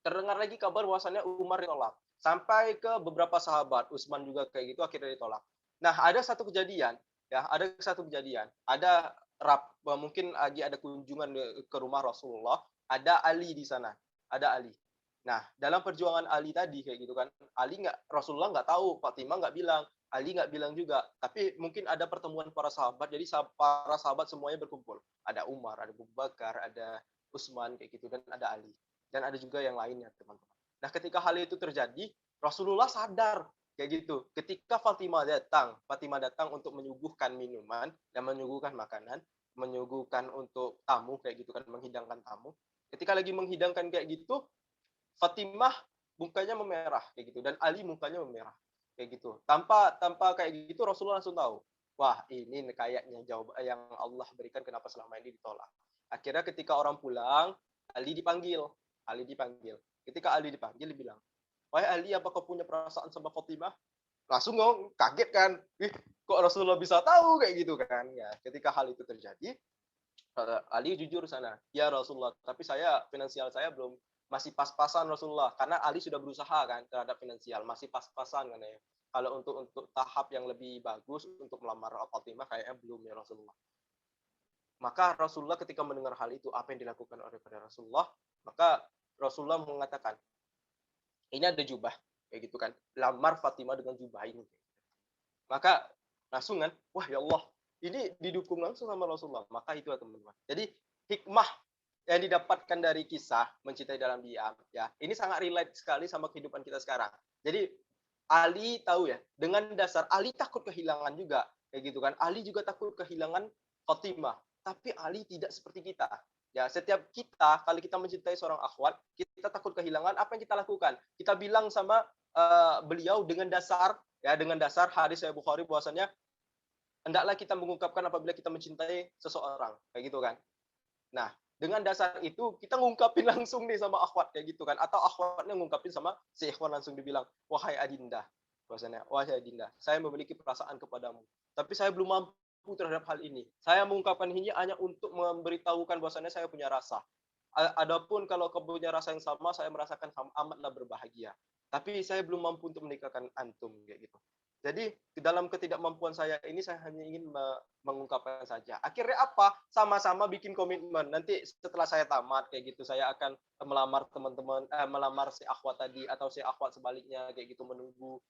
terdengar lagi kabar bahwasannya Umar ditolak. Sampai ke beberapa sahabat, Utsman juga kayak gitu, akhirnya ditolak. Nah, ada satu kejadian, ada mungkin lagi ada kunjungan ke rumah Rasulullah, ada Ali di sana, ada Ali. Nah, dalam perjuangan Ali tadi kayak gitu kan, Rasulullah nggak tahu, Fatimah nggak bilang, Ali nggak bilang juga. Tapi mungkin ada pertemuan para sahabat, jadi para sahabat semuanya berkumpul. Ada Umar, ada Abu Bakar, ada Utsman kayak gitu, dan ada Ali. Dan ada juga yang lainnya, teman-teman. Nah, ketika hal itu terjadi, Rasulullah sadar kayak gitu. Ketika Fatimah datang untuk menyuguhkan minuman dan menyuguhkan makanan, menyuguhkan untuk tamu kayak gitu kan, menghidangkan tamu. Ketika lagi menghidangkan kayak gitu, Fatimah mukanya memerah kayak gitu dan Ali mukanya memerah kayak gitu. Tanpa kayak gitu Rasulullah langsung tahu. Wah, ini kayaknya jawab yang Allah berikan kenapa selama ini ditolak. Akhirnya ketika orang pulang, Ali dipanggil. Ketika Ali dipanggil, dia bilang, "Wahai Ali, apakah punya perasaan sama Fatimah?" Langsung kaget kan. Kok Rasulullah bisa tahu kayak gitu kan? Ya, ketika hal itu terjadi, Ali jujur sana, ya Rasulullah, tapi finansial saya belum, masih pas-pasan Rasulullah, karena Ali sudah berusaha kan terhadap finansial, masih pas-pasan kan ya. Kalau untuk tahap yang lebih bagus untuk melamar Fatimah kayaknya belum ya Rasulullah. Maka Rasulullah ketika mendengar hal itu, apa yang dilakukan oleh pada Rasulullah, maka Rasulullah mengatakan, ini ada jubah, kayak gitu kan. Lamar Fatimah dengan jubah ini. Maka langsung kan, wah ya Allah, ini didukung langsung sama Rasulullah. Maka itu teman-teman. Jadi hikmah yang didapatkan dari kisah mencintai dalam diam, ya ini sangat relate sekali sama kehidupan kita sekarang. Jadi Ali tahu ya, dengan dasar Ali takut kehilangan juga, kayak gitu kan. Ali juga takut kehilangan Fatimah, tapi Ali tidak seperti kita. Ya, setiap kita kali kita mencintai seorang akhwat, kita takut kehilangan, apa yang kita lakukan? Kita bilang sama beliau dengan dasar hadis Sahih Bukhari bahwasanya hendaklah kita mengungkapkan apabila kita mencintai seseorang, kayak gitu kan. Nah, dengan dasar itu kita ngungkapin langsung nih sama akhwat kayak gitu kan, atau akhwatnya ngungkapin sama si ikhwan langsung dibilang, wahai Adinda, bahasanya, wahai Adinda, saya memiliki perasaan kepadamu, tapi saya belum mampu terhadap hal ini. Saya mengungkapkan ini hanya untuk memberitahukan bahwasanya saya punya rasa. Adapun kalau kau punya rasa yang sama, saya merasakan amatlah berbahagia. Tapi saya belum mampu untuk menikahkan antum kayak gitu. Jadi di dalam ketidakmampuan saya ini saya hanya ingin mengungkapkan saja. Akhirnya apa? Sama-sama bikin komitmen. Nanti setelah saya tamat kayak gitu, saya akan melamar teman-teman, melamar si akhwat tadi atau si akhwat sebaliknya kayak gitu menunggu.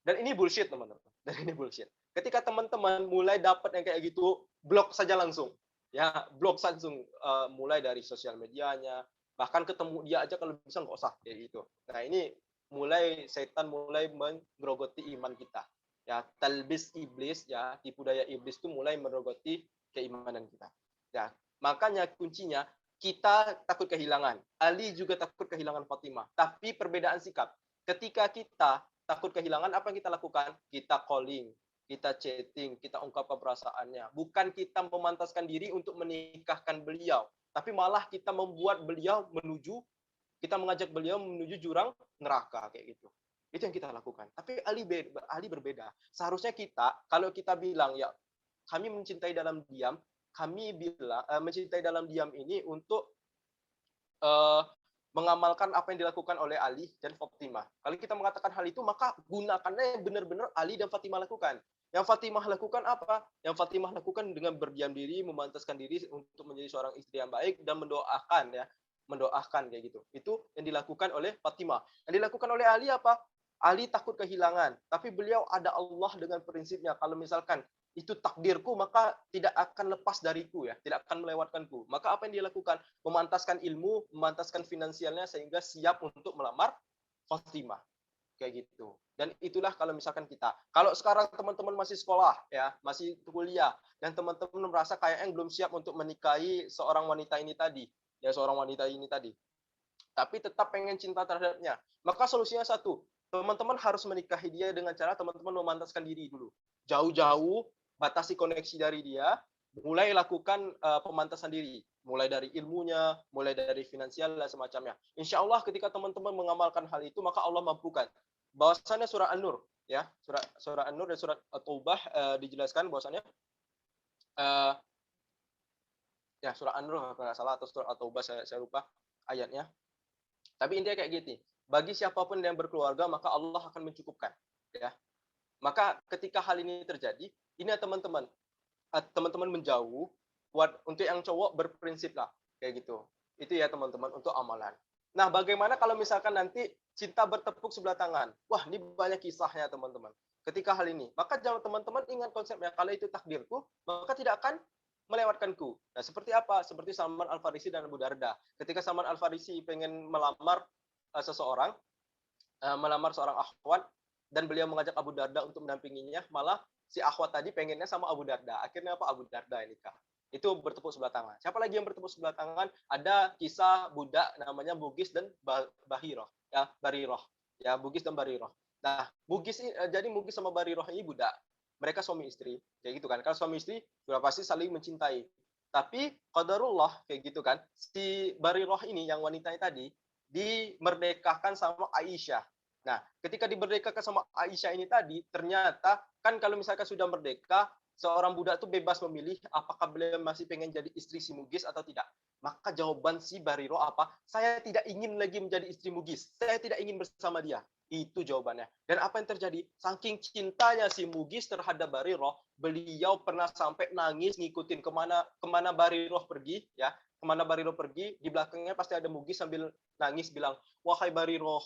Dan ini bullshit teman-teman. Dan ini bullshit. Ketika teman-teman mulai dapat yang kayak gitu, blok saja langsung. Ya, blok langsung mulai dari sosial medianya, bahkan ketemu dia aja kalau bisa nggak usah kayak gitu. Nah, ini mulai setan mulai menggerogoti iman kita. Ya, talbis iblis ya, tipu daya iblis itu mulai merogoti keimanan kita. Ya, makanya kuncinya kita takut kehilangan. Ali juga takut kehilangan Fatimah, tapi perbedaan sikap. Ketika kita takut kehilangan, apa yang kita lakukan? Kita calling, kita chatting, kita ungkapkan perasaannya. Bukan kita memantaskan diri untuk menikahkan beliau, tapi malah kita membuat beliau kita mengajak beliau menuju jurang neraka kayak gitu. Itu yang kita lakukan. Tapi Ali berbeda. Seharusnya kita, kalau kita bilang ya kami mencintai dalam diam, kami bilang mencintai dalam diam ini untuk mengamalkan apa yang dilakukan oleh Ali dan Fatimah. Kalau kita mengatakan hal itu, maka gunakannya yang benar-benar Ali dan Fatimah lakukan. Yang Fatimah lakukan apa? Yang Fatimah lakukan dengan berdiam diri, memantaskan diri untuk menjadi seorang istri yang baik dan mendoakan kayak gitu. Itu yang dilakukan oleh Fatimah. Yang dilakukan oleh Ali apa? Ali takut kehilangan, tapi beliau ada Allah dengan prinsipnya. Kalau misalkan itu takdirku, maka tidak akan lepas dariku ya, tidak akan melewatkanku. Maka apa yang dia lakukan? Memantaskan ilmu, memantaskan finansialnya sehingga siap untuk melamar Fatimah. Kayak gitu. Dan itulah kalau misalkan kita. Kalau sekarang teman-teman masih sekolah ya, masih kuliah dan teman-teman merasa kayaknya belum siap untuk menikahi seorang wanita ini tadi, ya seorang wanita ini tadi. Tapi tetap pengen cinta terhadapnya. Maka solusinya satu, teman-teman harus menikahi dia dengan cara teman-teman memantaskan diri dulu. Jauh-jauh batasi koneksi dari dia, mulai lakukan pemantasan diri, mulai dari ilmunya, mulai dari finansial dan semacamnya. Insya Allah ketika teman-teman mengamalkan hal itu, maka Allah mampukan. Bahwasannya surah An-Nur, ya surah An-Nur dan surah At-Taubah dijelaskan bahwasannya ya surah An-Nur kalau nggak salah atau surah At-Taubah saya lupa ayatnya. Tapi intinya kayak gitu. Bagi siapapun yang berkeluarga, maka Allah akan mencukupkan. Ya. Maka ketika hal ini terjadi, ini teman-teman menjauh, buat untuk yang cowok berprinsip lah kayak gitu. Itu ya teman-teman untuk amalan. Nah, bagaimana kalau misalkan nanti cinta bertepuk sebelah tangan? Wah, ini banyak kisahnya teman-teman. Ketika hal ini, maka jangan teman-teman ingat konsepnya, kalau itu takdirku, maka tidak akan melewatkanku. Nah, seperti apa? Seperti Salman Al-Farisi dan Abu Darda. Ketika Salman Al-Farisi pengen melamar seseorang, melamar seorang akhwat, dan beliau mengajak Abu Darda untuk mendampinginya, malah si akhwat tadi pengennya sama Abu Darda. Akhirnya apa? Abu Darda yang nikah. Itu bertepuk sebelah tangan. Siapa lagi yang bertepuk sebelah tangan? Ada kisah budak namanya Bugis dan Bahiroh. Ya, Bariroh. Ya, Bugis dan Bariroh. Nah, jadi Bugis sama Bariroh ini budak. Mereka suami istri. Kayak gitu kan. Kalau suami istri, sudah pasti saling mencintai. Tapi qadarullah kayak gitu kan. Si Bariroh ini yang wanitanya tadi dimerdekakan sama Aisyah. Nah, ketika dimerdekakan sama Aisyah ini tadi, ternyata kan kalau misalkan sudah merdeka, seorang budak itu bebas memilih apakah beliau masih pengen jadi istri si Mugis atau tidak. Maka jawaban si Bariro apa? Saya tidak ingin lagi menjadi istri Mugis. Saya tidak ingin bersama dia. Itu jawabannya. Dan apa yang terjadi? Saking cintanya si Mugis terhadap Bariroh, beliau pernah sampai nangis ngikutin kemana Bariroh pergi, ya. Kemana Bariroh pergi, di belakangnya pasti ada Mugis sambil nangis bilang, wahai Bariroh,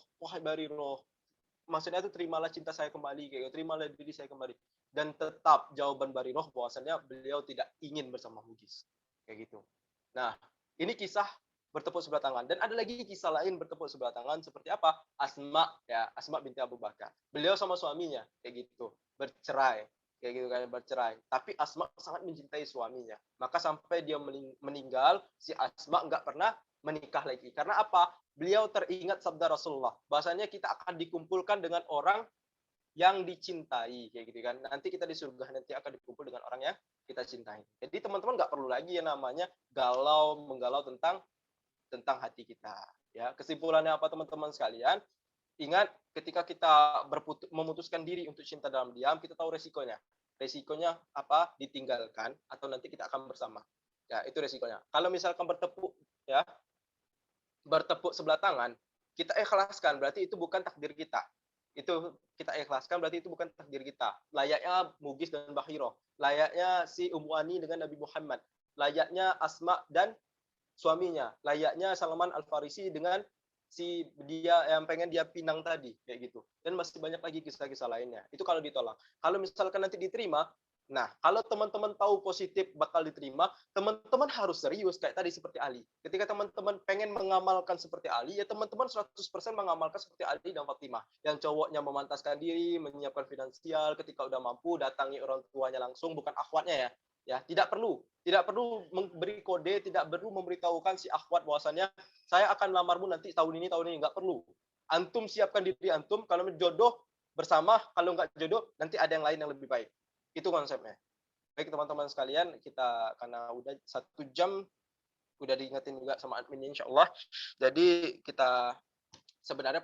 maksudnya itu terimalah cinta saya kembali, kayak gitu, terimalah diri saya kembali. Dan tetap jawaban Bariroh bahwasannya beliau tidak ingin bersama Mugis, kayak gitu. Nah, ini kisah bertepuk sebelah tangan. Dan ada lagi kisah lain bertepuk sebelah tangan seperti apa? Asma, ya, Asma binti Abu Bakar. Beliau sama suaminya kayak gitu, bercerai, kayak gitu kan, bercerai. Tapi Asma sangat mencintai suaminya. Maka sampai dia meninggal, si Asma nggak pernah menikah lagi. Karena apa? Beliau teringat sabda Rasulullah. Bahasanya kita akan dikumpulkan dengan orang yang dicintai, kayak gitu kan. Nanti kita di surga nanti akan dikumpul dengan orang yang kita cintai. Jadi teman-teman nggak perlu lagi yang namanya menggalau tentang hati kita. Ya, kesimpulannya apa teman-teman sekalian? Ingat, ketika kita memutuskan diri untuk cinta dalam diam, kita tahu resikonya. Resikonya apa? Ditinggalkan atau nanti kita akan bersama. Ya, itu resikonya. Kalau misalkan bertepuk sebelah tangan, kita ikhlaskan, berarti itu bukan takdir kita. Itu kita ikhlaskan, berarti itu bukan takdir kita. Layaknya Mugis dan Bahiro, layaknya si Ummu Ani dengan Nabi Muhammad, layaknya Asma dan suaminya, layaknya Salman Al-Farisi dengan si dia yang pengen dia pinang tadi, kayak gitu. Dan masih banyak lagi kisah-kisah lainnya. Itu kalau ditolak. Kalau misalkan nanti diterima, nah, kalau teman-teman tahu positif bakal diterima, teman-teman harus serius kayak tadi seperti Ali. Ketika teman-teman pengen mengamalkan seperti Ali, ya teman-teman 100% mengamalkan seperti Ali dan Fatimah. Yang cowoknya memantaskan diri, menyiapkan finansial, ketika udah mampu datangi orang tuanya langsung, bukan akhwatnya ya. Ya, tidak perlu memberi kode, tidak perlu memberitahukan si akhwat bahwasannya saya akan lamarmu nanti tahun ini, nggak perlu. Antum siapkan diri antum, kalau jodoh bersama, kalau nggak jodoh nanti ada yang lain yang lebih baik. Itu konsepnya. Baik teman-teman sekalian, kita karena udah 1 jam, udah diingetin juga sama admin insya Allah. Jadi kita sebenarnya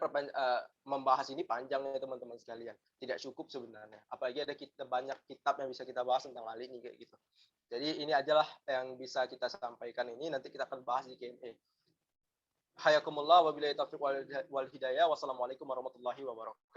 membahas ini panjang ya teman-teman sekalian. Tidak cukup sebenarnya. Apalagi ada banyak kitab yang bisa kita bahas tentang hal ini kayak gitu. Jadi ini ajalah yang bisa kita sampaikan ini. Nanti kita akan bahas di Q&A. Hayakumullah wabillahi taufiq wal hidayah. Wassalamualaikum warahmatullahi wabarakatuh.